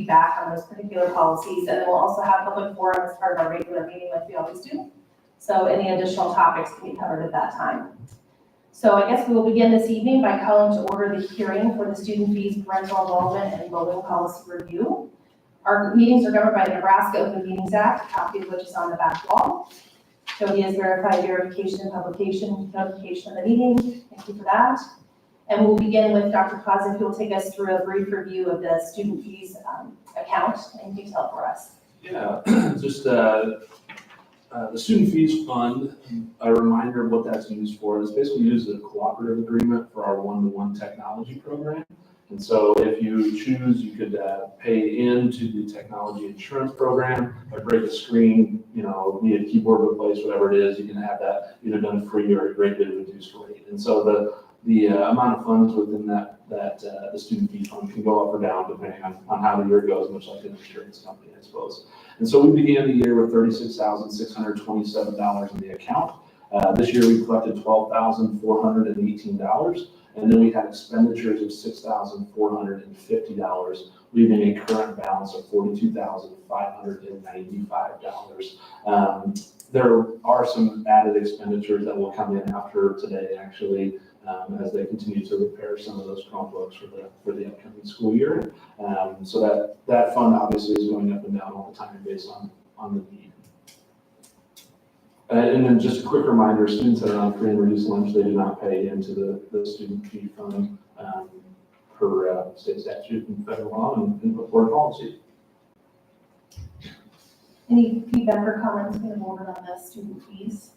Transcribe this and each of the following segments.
feedback on those particular policies. And then we'll also have public forum as part of our regular meeting like we always do. So any additional topics can be covered at that time. So I guess we will begin this evening by calling to order the hearing for the student fees, parental involvement, and bullying policy review. Our meetings are governed by the Nebraska Open Meetings Act, a copy of which is on the back wall. Jody has verified verification and publication notification of the meeting. Thank you for that. And we'll begin with Dr. Clausen, who will take us through a brief review of the student fees account in detail for us. Yeah, just the student fees fund, a reminder of what that's used for. It's basically used as a cooperative agreement for our one-to-one technology program. And so if you choose, you could pay into the technology insurance program, or break a screen, via keyboard replace, whatever it is, you can have that either done free or at a greatly reduced rate. And so the amount of funds within the student fee fund can go up or down depending on how the year goes, much like an insurance company, I suppose. And so we began the year with $36,627 in the account. This year we collected $12,418, and then we had expenditures of $6,450, leaving a current balance of $42,595. There are some added expenditures that will come in after today, actually, as they continue to repair some of those Chromebooks for the upcoming school year. So that fund obviously is going up and down all the time based on the need. And then just a quick reminder, students that are on free and reduced lunch, they do not pay into the student fee fund per state statute and federal law and board policy. Any feedback or comments from the board on the student fees?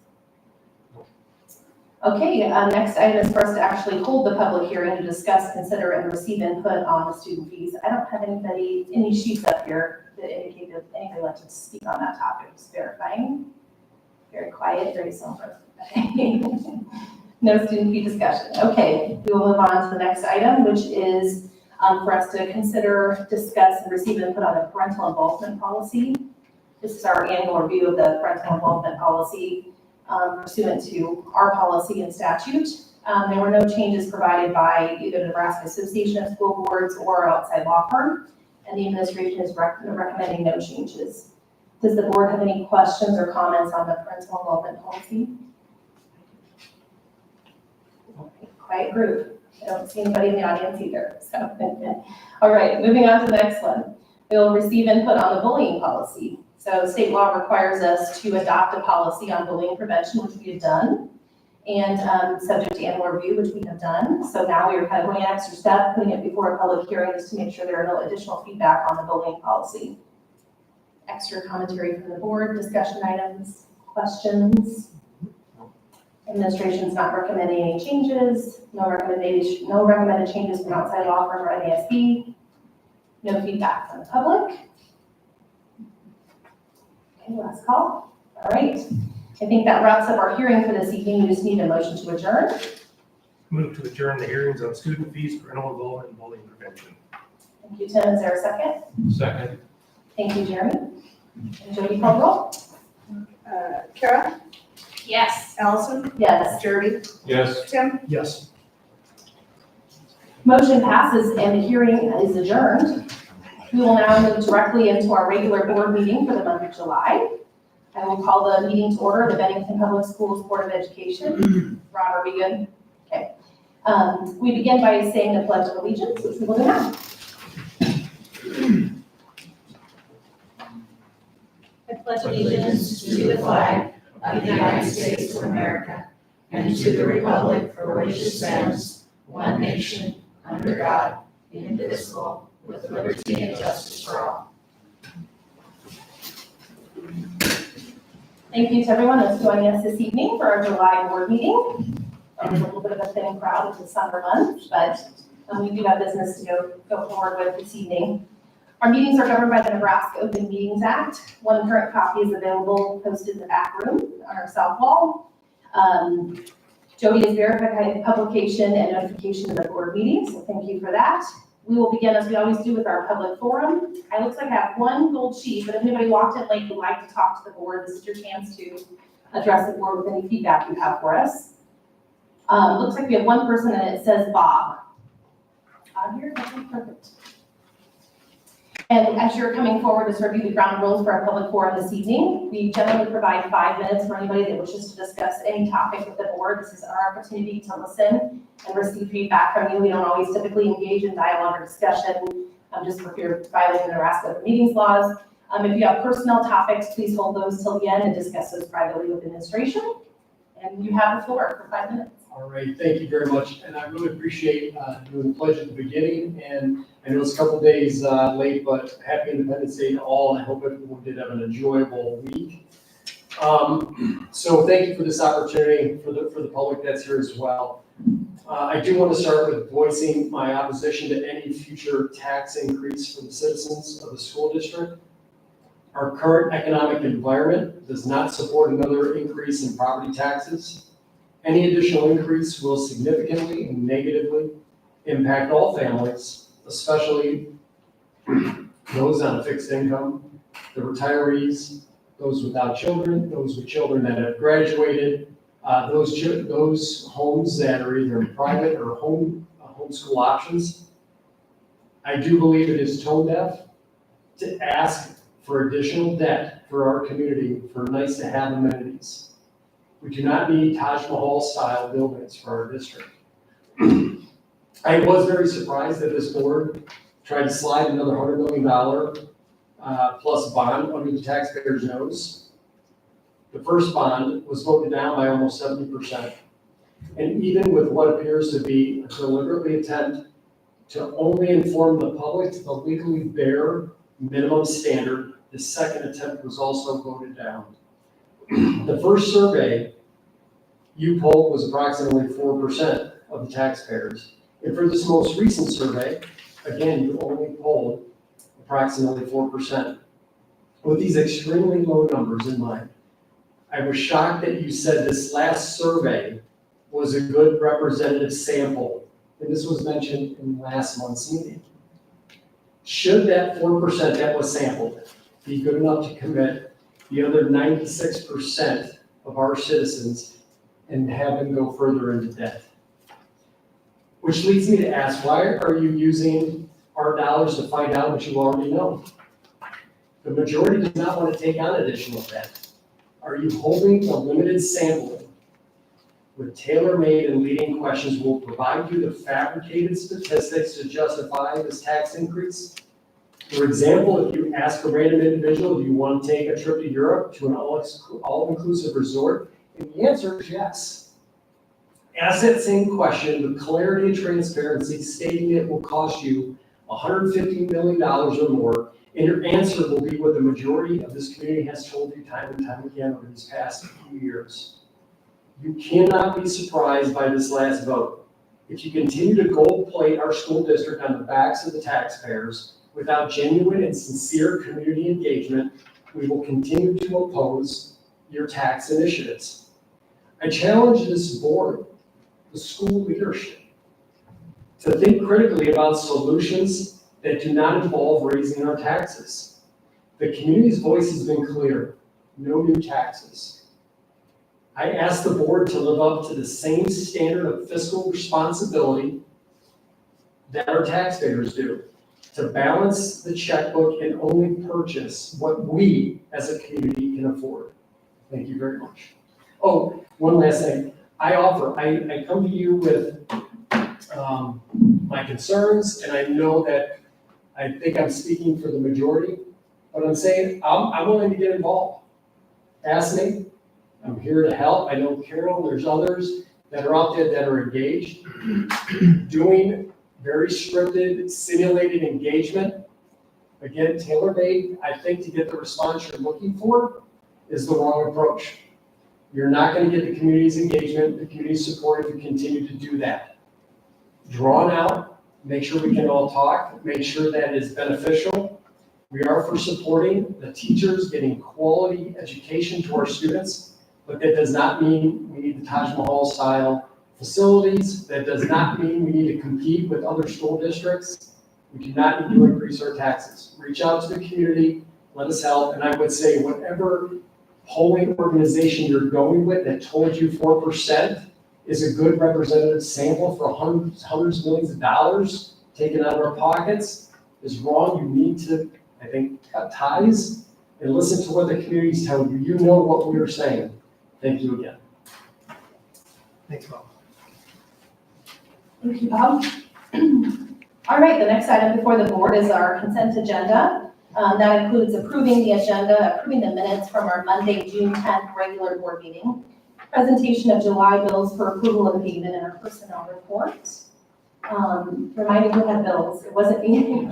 Okay, next item is for us to actually hold the public hearing to discuss, consider, and receive input on the student fees. I don't have any sheets up here that indicate that anybody wants to speak on that topic. Just verifying. Very quiet, very somber. No student fee discussion. Okay, we will move on to the next item, which is for us to consider, discuss, and receive input on the parental involvement policy. This is our annual review of the parental involvement policy pursuant to our policy and statute. There were no changes provided by either the Nebraska Association of School Boards or our outside law firm, and the administration is recommending no changes. Does the board have any questions or comments on the parental involvement policy? Quiet group. I don't see anybody in the audience either. So, all right, moving on to the next one. We'll receive input on the bullying policy. So state law requires us to adopt a policy on bullying prevention, which we have done, and subject to annual review, which we have done. So now we are kind of going an extra step, putting it before a public hearing just to make sure there are no additional feedback on the bullying policy. Extra commentary from the board, discussion items, questions. Administration's not recommending any changes. No recommended changes from outside law firm or NASB. No feedback from the public. Okay, last call. All right. I think that wraps up our hearing for this evening. We just need a motion to adjourn. Move to adjourn the hearings on student fees, parental involvement, and bullying prevention. Thank you, Tim. Is there a second? Second. Thank you, Jeremy. And Jody, call roll. Kara? Yes. Allison? Yes. Jeremy? Yes. Tim? Yes. Motion passes and the hearing is adjourned. We will now move directly into our regular board meeting for the month of July. I will call the meeting to order, the Bennington Public Schools Board of Education. Rob, are we good? Okay. We begin by saying the Pledge of Allegiance, which we will do now. I pledge allegiance to the flag of the United States of America and to the republic for which it stands, one nation, under God, indivisible, with liberty and justice for all. Thank you to everyone that's joining us this evening for our July board meeting. It was a little bit of a thin crowd with the summer months, but we do have business to go forward with this evening. Our meetings are governed by the Nebraska Open Meetings Act. One current copy is available posted in the back room on our south wall. Jody has verified publication and notification of the board meeting, so thank you for that. We will begin as we always do with our public forum. It looks like I have one gold sheet, but if anybody walked in late and would like to talk to the board, this is your chance to address the board with any feedback you have for us. Looks like we have one person and it says Bob. Bob here, okay, perfect. And as you're coming forward to review the ground rules for our public forum this evening, we generally provide 5 minutes for anybody that wishes to discuss any topic with the board. This is our opportunity to listen and receive feedback from you. We don't always typically engage in dialogue or discussion, just for fear of violating the Nebraska Open Meetings laws. If you have personnel topics, please hold those till the end and discuss those privately with administration. And you have the floor for 5 minutes. All right, thank you very much, and I really appreciate doing the pledge at the beginning, and I know it's a couple days late, but happy Independence Day to all, and I hope everyone did have an enjoyable week. So thank you for this opportunity for the public that's here as well. I do want to start with voicing my opposition to any future tax increase for the citizens of the school district. Our current economic environment does not support another increase in property taxes. Any additional increase will significantly and negatively impact all families, especially those on a fixed income, the retirees, those without children, those with children that have graduated, those homes that are either in private or homeschool options. I do believe it is tone deaf to ask for additional debt for our community for nice to have amenities. We do not need Taj Mahal style buildings for our district. I was very surprised that this board tried to slide another $100 million plus bond under the taxpayers' nose. The first bond was voted down by almost 70%. And even with what appears to be a deliberately attempt to only inform the public to the legally bare minimum standard, the second attempt was also voted down. The first survey you polled was approximately 4% of the taxpayers. And for this most recent survey, again, you only polled approximately 4%. With these extremely low numbers in mind, I was shocked that you said this last survey was a good representative sample. And this was mentioned in last month's meeting. Should that 4% that was sampled be good enough to commit the other 96% of our citizens and have them go further into debt? Which leads me to ask, why are you using our dollars to find out what you already know? The majority does not want to take on additional debt. Are you holding a limited sampling with tailor-made and leading questions will provide you the fabricated statistics to justify this tax increase? For example, if you ask a random individual, do you want to take a trip to Europe to an all-inclusive resort? And the answer is yes. Ask that same question with clarity and transparency, stating it will cost you $150 million or more, and your answer will be what the majority of this community has told you time and time again over these past few years. You cannot be surprised by this last vote. If you continue to gold plate our school district on the backs of the taxpayers, without genuine and sincere community engagement, we will continue to oppose your tax initiatives. I challenge this board, the school leadership, to think critically about solutions that do not involve raising our taxes. The community's voice has been clear: no new taxes. I ask the board to live up to the same standard of fiscal responsibility that our taxpayers do, to balance the checkbook and only purchase what we as a community can afford. Thank you very much. Oh, one last thing. I come to you with my concerns, and I know that I think I'm speaking for the majority, but I'm saying I'm willing to get involved. Ask me. I'm here to help. I know Carol, there's others that are out there that are engaged, doing very scripted, simulated engagement. Again, tailor-made, I think, to get the response you're looking for is the wrong approach. You're not going to get the community's engagement, the community's support if you continue to do that. Drawn out, make sure we can all talk, make sure that is beneficial. We are for supporting the teachers, getting quality education to our students, but that does not mean we need the Taj Mahal style facilities. That does not mean we need to compete with other school districts. We do not need to increase our taxes. Reach out to the community, let us help, and I would say whatever polling organization you're going with that told you 4% is a good representative sample for hundreds of millions of dollars taken out of our pockets is wrong. You need to I think cut ties and listen to what the community's telling you. You know what we were saying. Thank you again. Thanks, Bob. Thank you, Bob. All right, the next item before the board is our consent agenda. That includes approving the agenda, approving the minutes from our Monday, June 10th regular board meeting, presentation of July bills for approval of payment and our personnel report. Reminding who had bills, it wasn't me.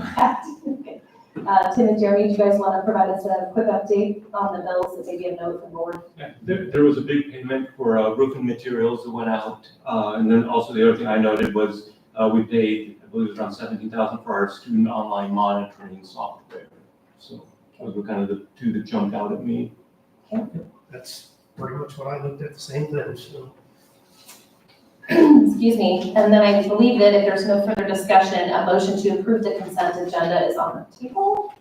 Tim and Jeremy, do you guys want to provide us a quick update on the bills that maybe a note from the board? Yeah, there was a big payment for roofing materials that went out. And then also the other thing I noted was we paid, I believe it was around $17,000 for our student online monitoring software. So those were kind of the two that jumped out at me. That's pretty much what I looked at, the same thing, so. Excuse me, and then I believe that if there's no further discussion, a motion to approve the consent agenda is on the table.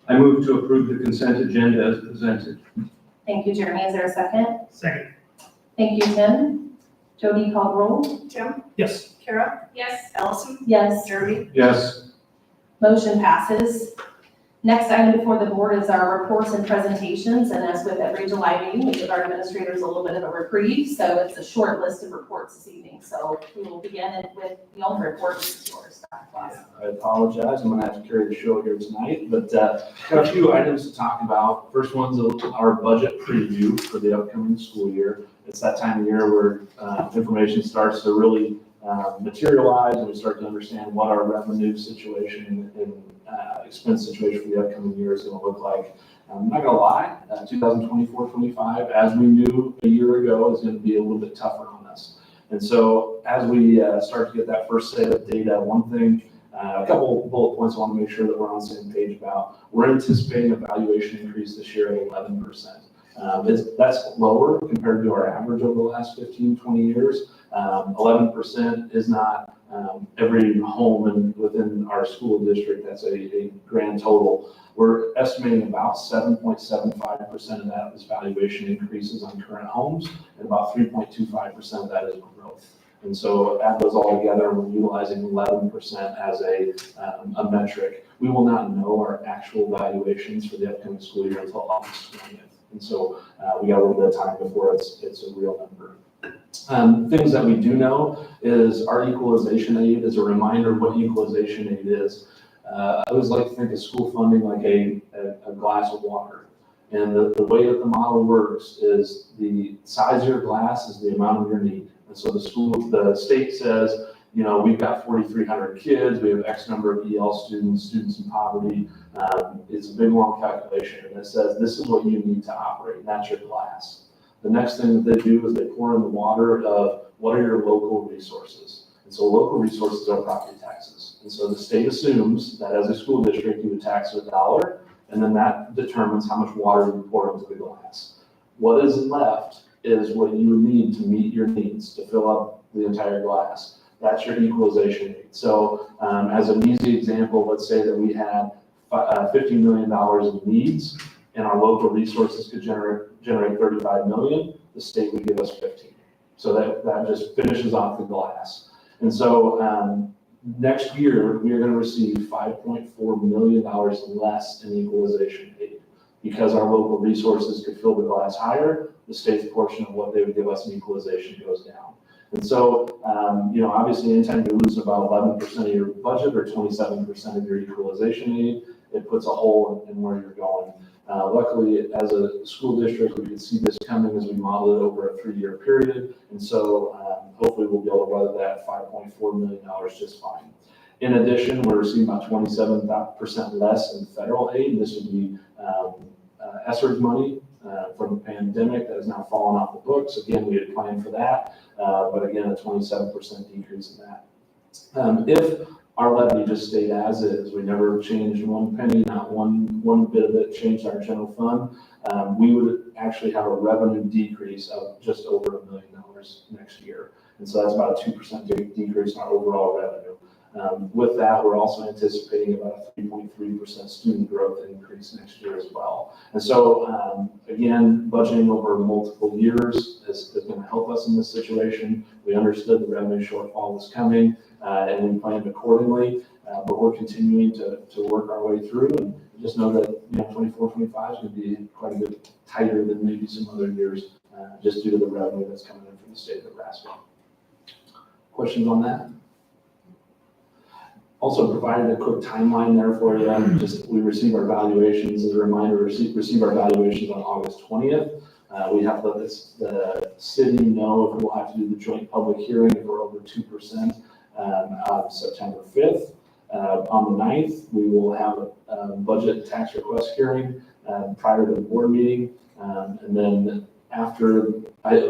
I move to approve the consent agenda as presented. Thank you, Jeremy. Is there a second? Second, Thank you, Tim. Jody, call the roll. Tim, yes. Kara, Yes. Allison, Yes. Jeremy, Yes. Motion passes. Next item before the board is our reports and presentations, and as with every July meeting, we give our administrators a little bit of a reprieve, so it's a short list of reports this evening. So we will begin with the only report, this is yours, Dr. Claus. I apologize, I'm gonna have to carry the show here tonight, but got a few items to talk about. First one's our budget preview for the upcoming school year. It's that time of year where information starts to really materialize, and we start to understand what our revenue situation and expense situation for the upcoming year is going to look like. I'm not gonna lie, 2024-25, as we knew a year ago, is going to be a little bit tougher on us. And so as we start to get that first set of data, one thing, a couple bullet points I want to make sure that we're on the same page about. We're anticipating a valuation increase this year of 11%. That's lower compared to our average over the last 15, 20 years. 11% is not every home within our school district. That's a grand total. We're estimating about 7.75% of that is valuation increases on current homes, and about 3.25% of that is growth. And so add those all together, and we're utilizing 11% as a metric. We will not know our actual valuations for the upcoming school year until August 20th. And so we got a little bit of time before it's a real number. Things that we do know is our equalization aid. As a reminder of what equalization aid is, I always like to think of school funding like a glass of water. And the way that the model works is the size of your glass is the amount of your need. And so the state says, you know, we've got 4,300 kids, we have X number of EL students in poverty. It's a big, long calculation, and it says this is what you need to operate, and that's your glass. The next thing that they do is they pour in the water of what are your local resources. And so local resources are property taxes. And so the state assumes that as a school district, you would tax $1, and then that determines how much water you pour into the glass. What is left is what you would need to meet your needs to fill up the entire glass. That's your equalization rate. So as an easy example, let's say that we had $50 million in needs, and our local resources could generate 35 million, the state would give us 15. So that just finishes off the glass. And so next year, we are going to receive $5.4 million less in equalization aid because our local resources could fill the glass higher. The state's portion of what they would give us in equalization goes down. And so, you know, obviously anytime you lose about 11% of your budget or 27% of your equalization aid, it puts a hole in where you're going. Luckily, as a school district, we could see this coming as we model it over a 3-year period. And so hopefully we'll be able to weather that $5.4 million just fine. In addition, we're receiving about 27% less in federal aid. This would be ESSER's money from the pandemic that has now fallen off the books. Again, we had planned for that, but again, a 27% decrease in that. If our levy just stayed as is, we never changed one penny, not one bit of it changed our general fund, we would actually have a revenue decrease of just over $1 million next year. And so that's about a 2% decrease in our overall revenue. With that, we're also anticipating about a 3.3% student growth increase next year as well. And so, again, budgeting over multiple years is going to help us in this situation. We understood the revenue shortfall was coming, and we planned accordingly, but we're continuing to work our way through and just know that, 24, 25 is going to be quite a bit tighter than maybe some other years, just due to the revenue that's coming in from the state of Nebraska. Questions on that? Also provided a quick timeline there for you. We receive our valuations, as a reminder, receive our valuations on August 20th. We have to let the city know if we'll have to do the joint public hearing if we're over 2% on September 5th. On the 9th, we will have a budget and tax request hearing prior to the board meeting. And then after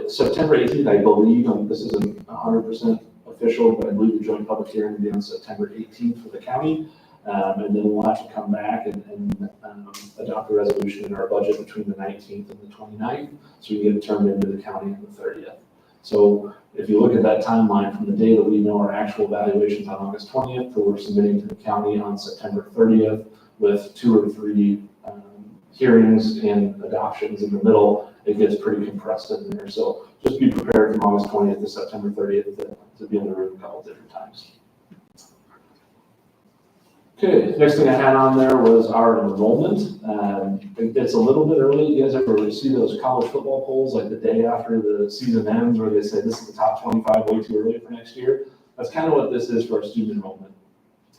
September 18th, I believe, this isn't 100% official, but I believe the joint public hearing will be on September 18th for the county. And then we'll have to come back and adopt a resolution in our budget between the 19th and the 29th, so we can get it turned into the county on the 30th. So if you look at that timeline from the day that we know our actual valuations on August 20th, to we're submitting to the county on September 30th with 2 or 3 hearings and adoptions in the middle, it gets pretty compressed in there. So just be prepared from August 20th to September 30th to be in the room a couple different times. Okay, next thing I had on there was our enrollment. It's a little bit early. You guys ever see those college football polls like the day after the season ends where they say this is the top 25 way too early for next year? That's kind of what this is for our student enrollment.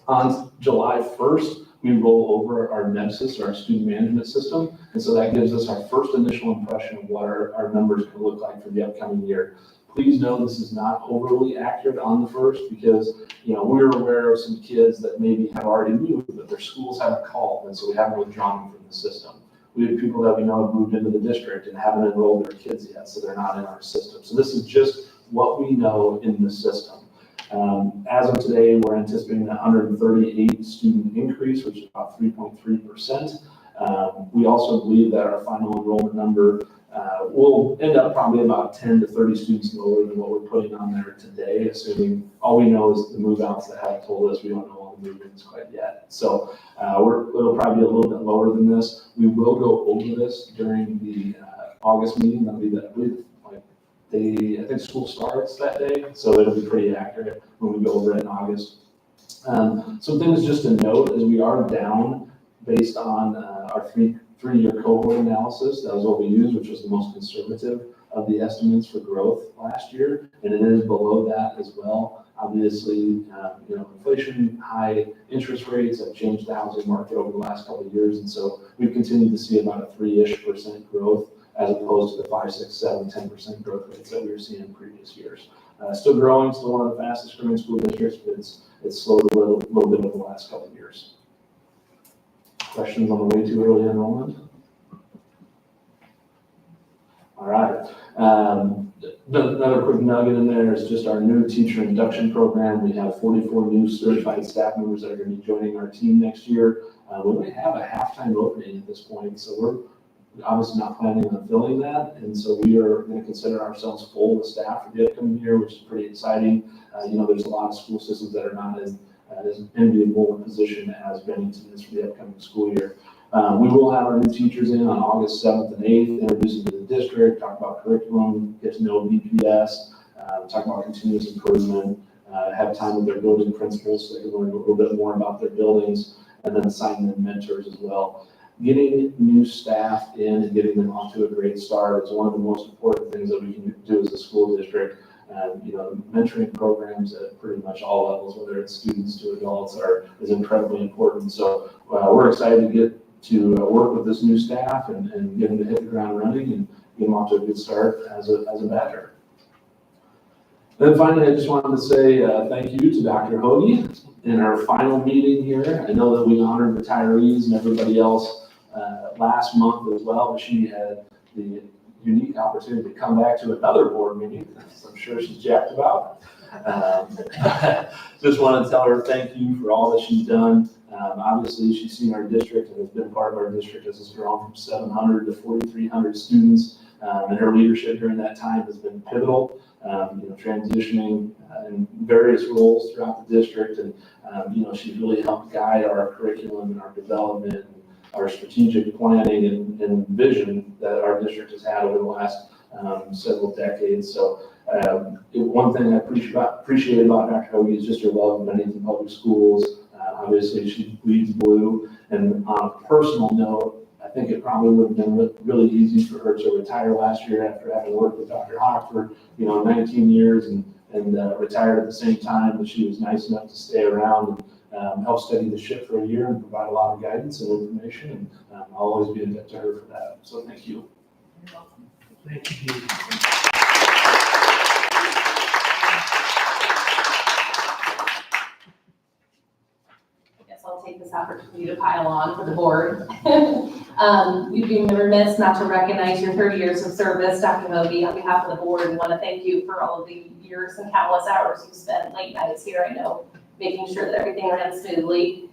On July 1st, we roll over our NEBSIS, our student management system, and so that gives us our first initial impression of what our numbers can look like for the upcoming year. Please know this is not overly accurate on the first because, we're aware of some kids that maybe have already moved, but their schools haven't called, and so we haven't withdrawn them from the system. We have people that we know have moved into the district and haven't enrolled their kids yet, so they're not in our system. So this is just what we know in the system. As of today, we're anticipating a 138 student increase, which is about 3.3%. We also believe that our final enrollment number will end up probably about 10 to 30 students lower than what we're putting on there today, assuming all we know is the move-outs that have told us we don't know all the move-ins quite yet. So it'll probably be a little bit lower than this. We will go over this during the August meeting. That'll be I think school starts that day, so it'll be pretty accurate when we go over it in August. Some things just to note is we are down based on our three-year cohort analysis. That was what we used, which was the most conservative of the estimates for growth last year, and it is below that as well. Obviously, inflation, high interest rates have changed the housing market over the last couple of years, and so we've continued to see about a 3-ish% growth as opposed to the 5, 6, 7, 10% growth rates that we were seeing in previous years. Still growing, still one of the fastest growing school districts, but it's slowed a little bit over the last couple of years. Questions on the way too early enrollment? All right. Another quick nugget in there is just our new teacher induction program. We have 44 new certified staff members that are going to be joining our team next year. We only have a half-time opening at this point, so we're obviously not planning on filling that, and so we are going to consider ourselves full with staff for the upcoming year, which is pretty exciting. There's a lot of school systems that are not in as enviable a position as Bennington is for the upcoming school year. We will have our new teachers in on August 7th and 8th, introduce them to the district, talk about curriculum, get to know BPS, talk about continuous improvement, have time with their building principals so they can learn a little bit more about their buildings, and then assign them mentors as well. Getting new staff in and getting them off to a great start is one of the most important things that we can do as a school district. Mentoring programs at pretty much all levels, whether it's students to adults, is incredibly important. So we're excited to get to work with this new staff and get them to hit the ground running and get them off to a good start as a Badger. Then finally, I just wanted to say thank you to Dr. Hoagie in our final meeting here. I know that we honored retirees and everybody else last month as well, but she had the unique opportunity to come back to another board meeting, so I'm sure she's jacked about. Just want to tell her thank you for all that she's done. Obviously, she's seen our district and has been part of our district as it's grown from 700 to 4,300 students, and her leadership during that time has been pivotal. Transitioning in various roles throughout the district, and she's really helped guide our curriculum and our development, our strategic planning and vision that our district has had over the last several decades. So One thing I appreciate about Dr. Hoagie is just her love of Bennington Public Schools. Obviously, she bleeds blue. And on a personal note, I think it probably would have been really easy for her to retire last year after having worked with Dr. Hawk for 19 years and retired at the same time. But she was nice enough to stay around and help steady the ship for a year and provide a lot of guidance and information. And I'll always be in debt to her for that. So thank you. Thank you, Dean. I guess I'll take this opportunity to pile on for the board. You'd be remiss not to recognize your 30 years of service, Dr. Hoagie, on behalf of the board, and want to thank you for all of the years and countless hours you spent late nights here, I know, making sure that everything ran smoothly.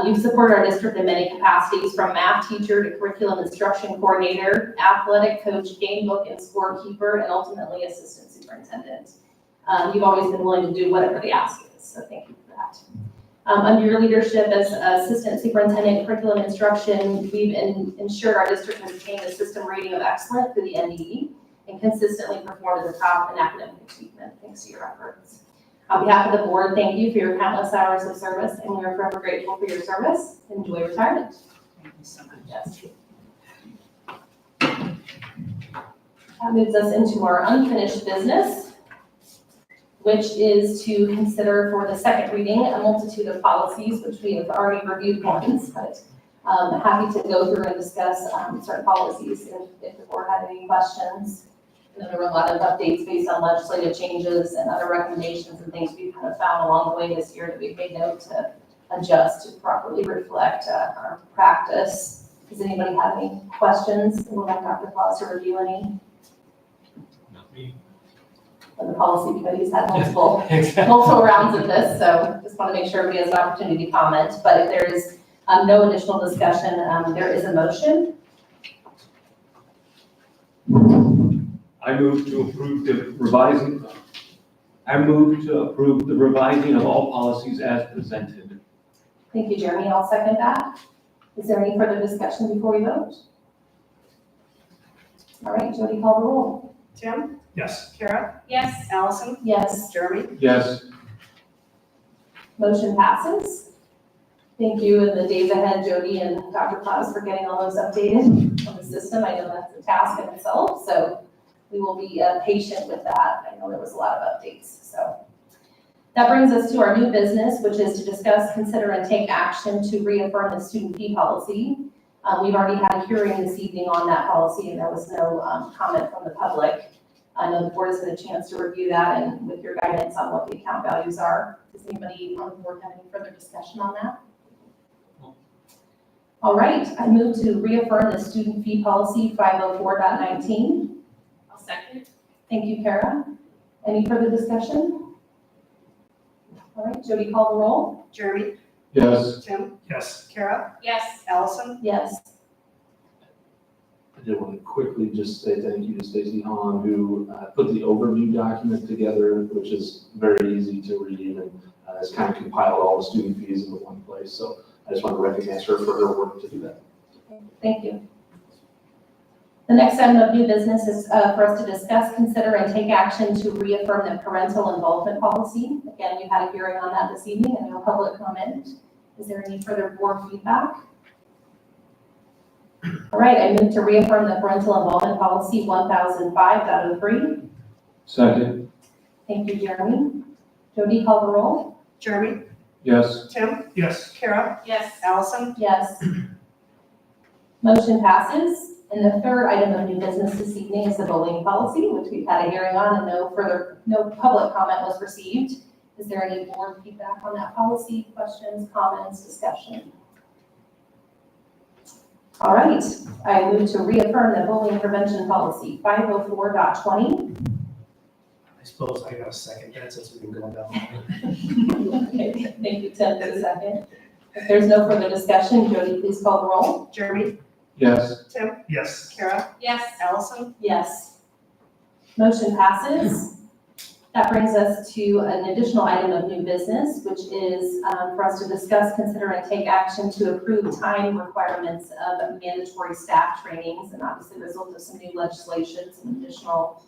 You've supported our district in many capacities, from math teacher to curriculum instruction coordinator, athletic coach, game book and scorekeeper, and ultimately assistant superintendent. You've always been willing to do whatever the ask is, so thank you for that. Under your leadership as assistant superintendent curriculum instruction, we've ensured our district has attained a system rating of excellent through the NDE and consistently performed at the top in academic achievement, thanks to your efforts. On behalf of the board, thank you for your countless hours of service, and we are forever grateful for your service. Enjoy retirement. Thank you so much. Yes. That moves us into our unfinished business, which is to consider for the second reading a multitude of policies, which we have already reviewed once, but happy to go through and discuss certain policies if the board had any questions. I know there were a lot of updates based on legislative changes and other recommendations and things we've kind of found along the way this year that we've made note to adjust to properly reflect our practice. Does anybody have any questions? We'll have Dr. Claus to review any. Not me. And the policy committee's had multiple rounds of this, so just want to make sure everybody has an opportunity to comment. But if there is no additional discussion, there is a motion. I move to approve the revising of all policies as presented. Thank you, Jeremy. I'll second that. Is there any further discussion before we vote? All right, Jody, call the roll. Tim, Yes. Kara, Yes. Allison, Yes, Jeremy, Yes. motion passes. Thank you in the days ahead, Jody and Dr. Claus, for getting all those updated on the system. I know that's a task in itself, so we will be patient with that. I know there was a lot of updates, so. That brings us to our new business, which is to discuss, consider, and take action to reaffirm the student fee policy. We've already had a hearing this evening on that policy, and there was no comment from the public. I know the board has had a chance to review that and with your guidance on what the account values are. Does anybody on the board have any further discussion on that? All right, I move to reaffirm the student fee policy 504.19. I'll second. Thank you, Kara. Any further discussion? All right, Jody, call the roll. Jeremy, Yes. Tim, Yes. Kara, Yes. Allison, Yes. I did want to quickly just say thank you to Stacy Hahn, who put the overview document together, which is very easy to read and has kind of compiled all the student fees into one place. So I just want to recognize her for her work to do that. Thank you. The next item of new business is for us to discuss, consider, and take action to reaffirm the parental involvement policy. Again, we've had a hearing on that this evening and no public comment. Is there any further board feedback? All right, I move to reaffirm the parental involvement policy 1005.03. Second. Thank you, Jeremy. Jody, call the roll. Jeremy, Yes. Tim, Yes. Kara, Yes. Allison, Yes. Motion passes. And the third item of new business this evening is the bullying policy, which we've had a hearing on and no public comment was received. Is there any board feedback on that policy? Questions, comments, discussion? All right, I move to reaffirm the bullying prevention policy 504.20. I suppose I got a second that since we've been going down. Okay, thank you, Tim, for the second. If there's no further discussion, Jody, please call the roll. Jeremy, Yes. Tim, Yes. Kara, Yes. Allison, Yes. Motion passes. That brings us to an additional item of new business, which is for us to discuss, consider, and take action to approve time requirements of mandatory staff trainings, and obviously result of some new legislation, some additional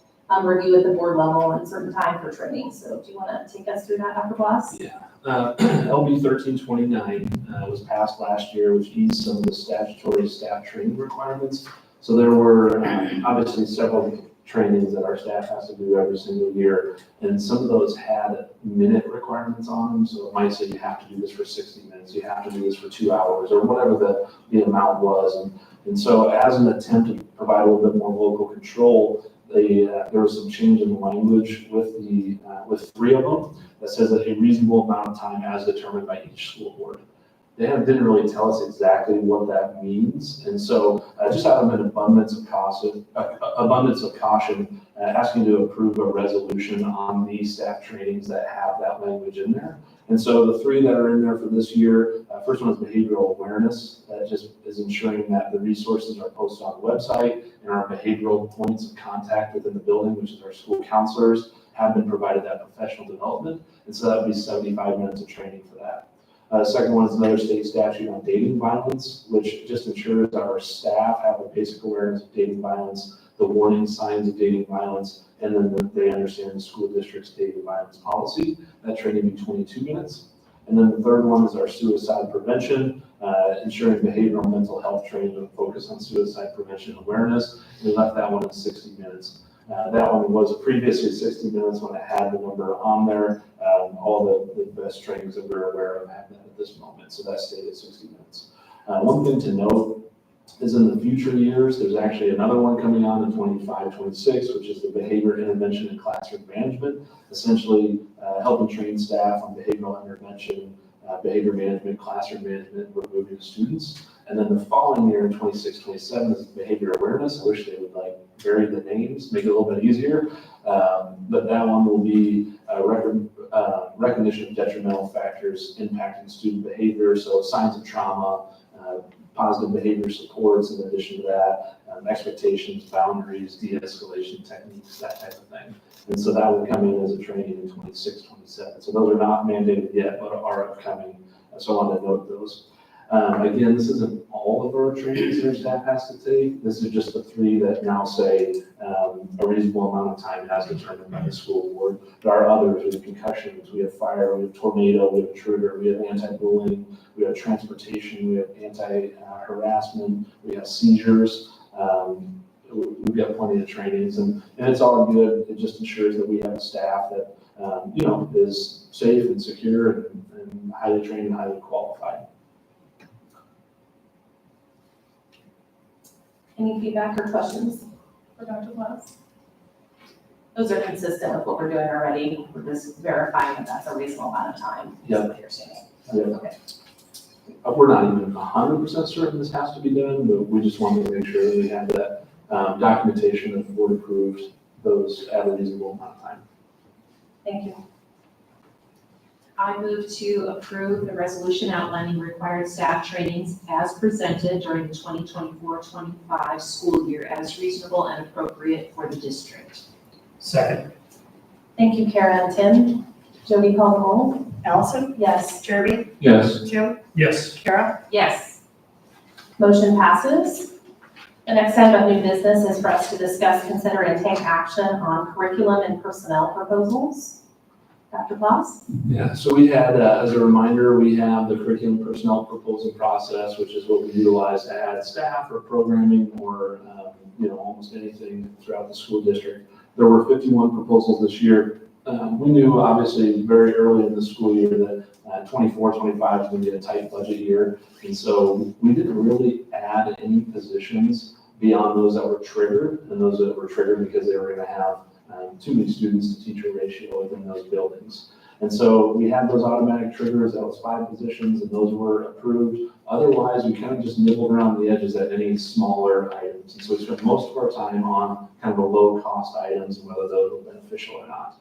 review at the board level and certain time for training. So do you want to take us through that, Dr. Bloss? LB 1329 was passed last year, which eased some of the statutory staff training requirements. So there were obviously several trainings that our staff has to do every single year, and some of those had minute requirements on them. So it might say you have to do this for 60 minutes, you have to do this for 2 hours, or whatever the amount was. And so as an attempt to provide a little bit more local control, there was some change in the language with 3 of them that says that a reasonable amount of time as determined by each school board. They didn't really tell us exactly what that means, and so just out of an abundance of caution, asking to approve a resolution on the staff trainings that have that language in there. And so the 3 that are in there for this year, first one is behavioral awareness. That just is ensuring that the resources are posted on the website and our behavioral points of contact within the building, which is our school counselors, have been provided that professional development. And so that would be 75 minutes of training for that. Second one is another state statute on dating violence, which just ensures that our staff have a basic awareness of dating violence, the warning signs of dating violence, and then they understand the school district's dating violence policy. That training will be 22 minutes. And then the third one is our suicide prevention, ensuring behavioral and mental health training with a focus on suicide prevention awareness. We left that one at 60 minutes. That one was previously 60 minutes when it had the number on there. All the best trainings that we're aware of have that at this moment, so that stayed at 60 minutes. One thing to note is in the future years, there's actually another one coming on in 25-26, which is the behavior intervention and classroom management, essentially helping train staff on behavioral intervention, behavior management, classroom management, with moving students. And then the following year in 26-27 is behavior awareness. I wish they would vary the names, make it a little bit easier. But that one will be recognition of detrimental factors impacting student behavior. So signs of trauma, positive behavior supports in addition to that, expectations, boundaries, de-escalation techniques, that type of thing. And so that will come in as a training in 26-27. So those are not mandated yet, but are upcoming. So I wanted to note those. Again, this isn't all of our trainings that our staff has to take. This is just the 3 that now say a reasonable amount of time as determined by the school board. There are others. We have concussions, we have fire, we have tornado, we have intruder, we have anti-bullying, we have transportation, we have anti-harassment, we have seizures. We've got plenty of trainings, and it's all good. It just ensures that we have a staff that is safe and secure and highly trained and highly qualified. Any feedback or questions for Dr. Bloss? Those are consistent with what we're doing already. We're just verifying that that's a reasonable amount of time. Is Yep. what you're saying. Yeah. Okay. We're not even 100% certain this has to be done, but we just wanted to make sure that we had that documentation and the board approved those at a reasonable amount of time. Thank you. I move to approve the resolution outlining required staff trainings as presented during the 2024-25 school year as reasonable and appropriate for the district. Second. Thank you, Kara and Tim. Jody, call the roll. Allison? Yes. Jeremy? Yes. Jim? Yes. Kara? Yes. Motion passes. The next item of new business is for us to discuss, consider, and take action on curriculum and personnel proposals. Dr. Bloss? Yeah, so we had, as a reminder, we have the curriculum personnel proposal process, which is what we utilize to add staff or programming or, almost anything throughout the school district. There were 51 proposals this year. We knew obviously very early in the school year that 24-25 was going to be a tight budget year. And so we didn't really add any positions beyond those that were triggered, and those that were triggered because they were going to have too many students to teacher ratio within those buildings. And so we had those automatic triggers, that was 5 positions, and those were approved. Otherwise, we kind of just nibbled around the edges at any smaller items. And so we spent most of our time on kind of the low cost items and whether those were beneficial or not.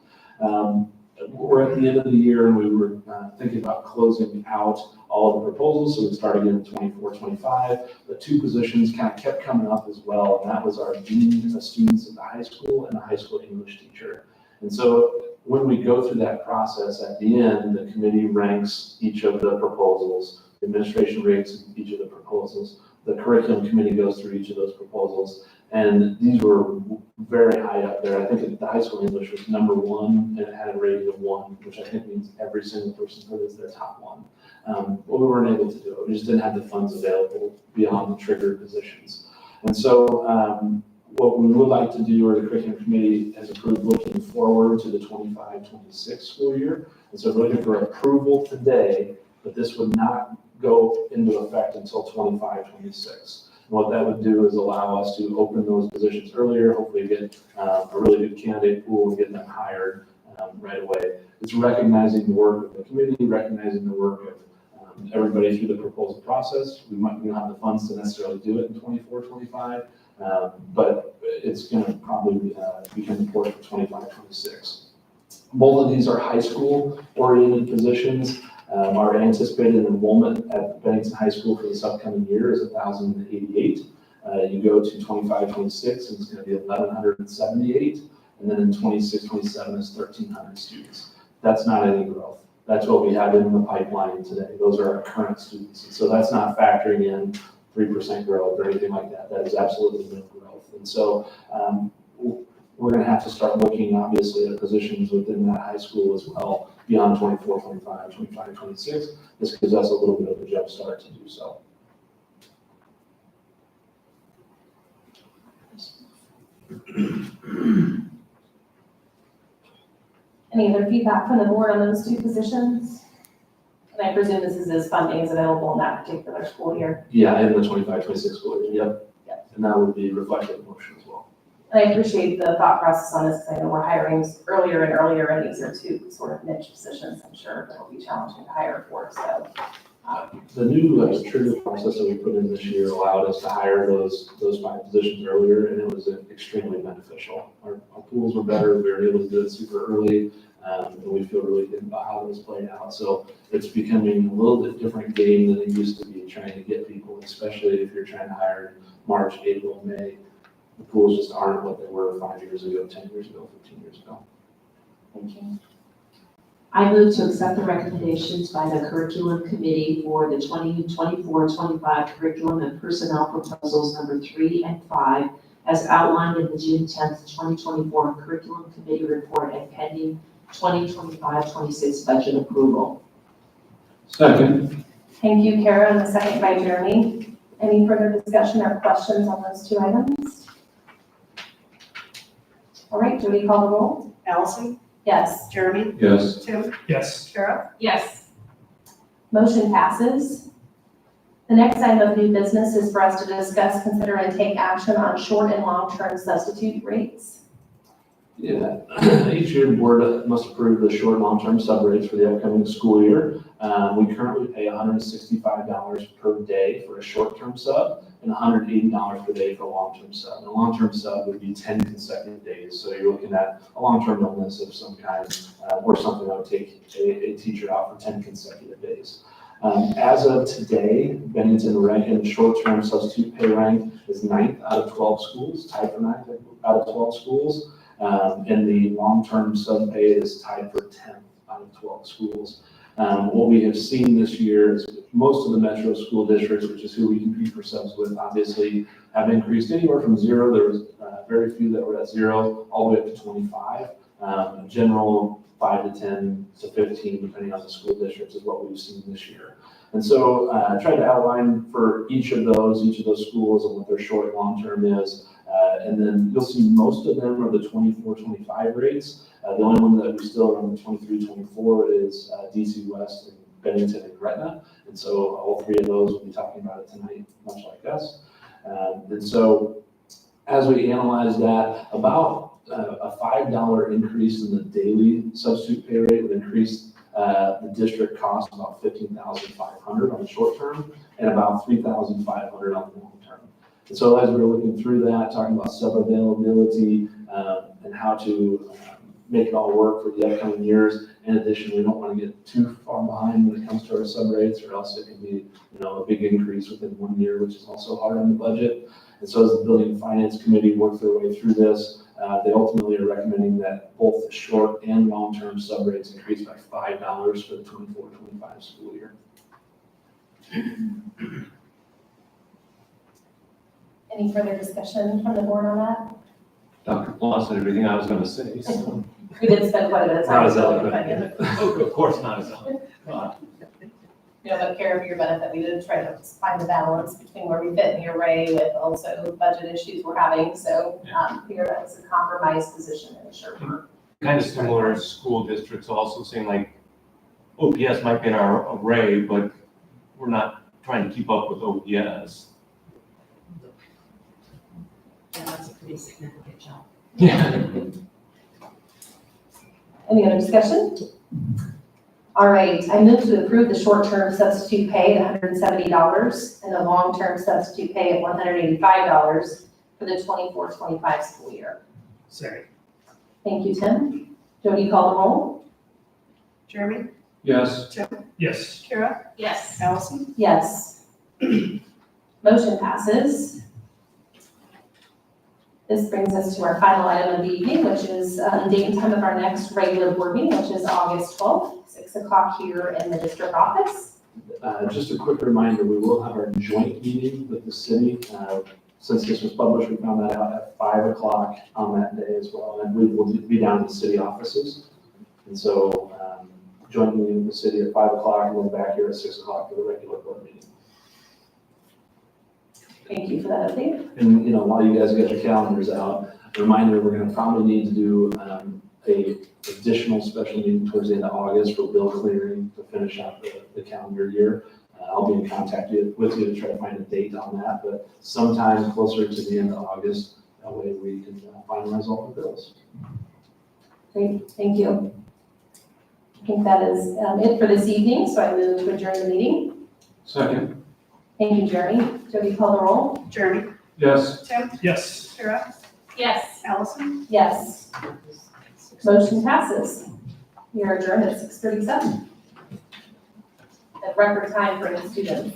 We're at the end of the year and we were thinking about closing out all of the proposals. So we started in 24-25. The 2 positions kind of kept coming up as well. And that was our dean of students at the high school and a high school English teacher. And so when we go through that process at the end, the committee ranks each of the proposals. The administration ranks each of the proposals. The curriculum committee goes through each of those proposals, and these were very high up there. I think the high school English was number one, and it had a rating of 1, which I think means every single person put it as their top one. But we weren't able to do it. We just didn't have the funds available beyond the triggered positions. And so what we would like to do, or the curriculum committee has approved, looking forward to the 25-26 school year. And so we're looking for approval today, but this would not go into effect until 25-26. What that would do is allow us to open those positions earlier, hopefully get a really good candidate pool and get them hired right away. It's recognizing the work of the committee, recognizing the work of everybody through the proposal process. We don't have the funds to necessarily do it in 24-25, but it's going to probably become important for 25-26. Both of these are high school oriented positions. Our anticipated enrollment at Bennington High School for this upcoming year is 1,088. You go to 25-26, and it's going to be 1,178. And then in 26-27 is 1,300 students. That's not any growth. That's what we have in the pipeline today. Those are our current students. And so that's not factoring in 3% growth or anything like that. That is absolutely no growth. And so we're going to have to start looking, obviously, at positions within that high school as well, beyond 24-25, 25-26. This gives us a little bit of a jump start to do so. Any other feedback from the board on those 2 positions? And I presume this is as funding is available in that particular school year. Yeah, in the 25-26 school year, yep. Yep. And that would be reflected in the motion as well. And I appreciate the thought process on this, because I know we're hiring earlier and earlier, and these are 2 sort of niche positions, I'm sure that will be challenging to hire for, so. The new trigger process that we put in this year allowed us to hire those 5 positions earlier, and it was extremely beneficial. Our pools were better, we were able to do it super early, and we feel really good about how this played out. So it's becoming a little bit different game than it used to be, trying to get people, especially if you're trying to hire in March, April, May. The pools just aren't what they were 5 years ago, 10 years ago, 15 years ago. Thank you. I move to accept the recommendations by the curriculum committee for the 2024-25 curriculum and personnel proposals number 3 and 5 as outlined in the June 10th, 2024 curriculum committee report and pending 2025-26 budget approval. Second. Thank you, Kara, and the second by Jeremy. Any further discussion or questions on those 2 items? All right, Jody, call the roll. Allison? Yes. Jeremy? Yes. Tim? Yes. Kara? Yes. Motion passes. The next item of new business is for us to discuss, consider, and take action on short and long-term substitute rates. Yeah, each year the board must approve the short and long-term sub rates for the upcoming school year. We currently pay $165 per day for a short-term sub and $180 per day for a long-term sub. And a long-term sub would be 10 consecutive days. So you're looking at a long-term illness of some kind or something that would take a teacher out for 10 consecutive days. As of today, Bennington rank short-term substitute pay rank is 9th out of 12 schools, tied for 9th out of 12 schools. And the long-term sub pay is tied for 10th out of 12 schools. What we have seen this year is most of the metro school districts, which is who we compete for subs with, obviously have increased anywhere from 0. There was very few that were at 0, all the way up to 25. General 5 to 10 to 15, depending on the school districts, is what we've seen this year. And so I tried to outline for each of those schools and what their short and long term is. And then you'll see most of them are the 24-25 rates. The only one that we still run the 23-24 is DC West and Bennington and Gretna. And so all 3 of those will be talking about it tonight, much like us. And so as we analyze that, about a $5 increase in the daily substitute pay rate would increase the district cost about $15,500 on the short term and about $3,500 on the long term. And so as we're looking through that, talking about sub availability and how to make it all work for the upcoming years. In addition, we don't want to get too far behind when it comes to our sub rates, or else it can be, a big increase within 1 year, which is also hard on the budget. And so as the Building and Finance Committee worked their way through this, they ultimately are recommending that both the short and long-term sub rates increase by $5 for the 24-25 school year. Any further discussion from the board on that? Dr. Claus said everything I was gonna say, so. We did spend quite a bit of time. Not as building eloquent. the budget. Oh, of course not, so. You know, but care of your benefit, we did try to find the balance between where we fit in the array with also budget issues we're having, so, here that was a compromise position in the short term. Kind of similar to school districts also saying like, OPS might be in our array, but we're not trying to keep up with OPS. Yeah, that's a pretty significant jump. Yeah. Any other discussion? All right, I move to approve the short-term substitute pay at $170 and the long-term substitute pay at $185 for the 24-25 school year. Second. Thank you, Tim. Jody, call the roll. Jeremy, Yes. Yes. Kara, Yes. Allison, Yes. Motion passes. This brings us to our final item of the evening, which is date and time of our next regular board meeting, which is August 12th, 6 o'clock here in the district office. Just a quick reminder, we will have our joint meeting with the city. Since this was published, we found that out at 5 o'clock on that day as well. And we will be down in the city offices. And so joint meeting with the city at 5 o'clock and then back here at 6 o'clock for the regular board meeting. Thank you for that update. And, you know, while you guys get your calendars out, a reminder, we're gonna probably need to do a additional special meeting towards the end of August for bill clearing to finish out the calendar year. I'll be in contact with you to try to find a date on that, but sometime closer to the end of August, that way we can finalize all the bills. Great, thank you. I think that is it for this evening, so I move to adjourn the meeting. Second. Thank you, Jeremy. Jody, call the roll. Jeremy, Yes. Tim, Yes. Kara, Yes. Allison. Yes. Motion passes. We are adjourned at 6:37. At record time for any students.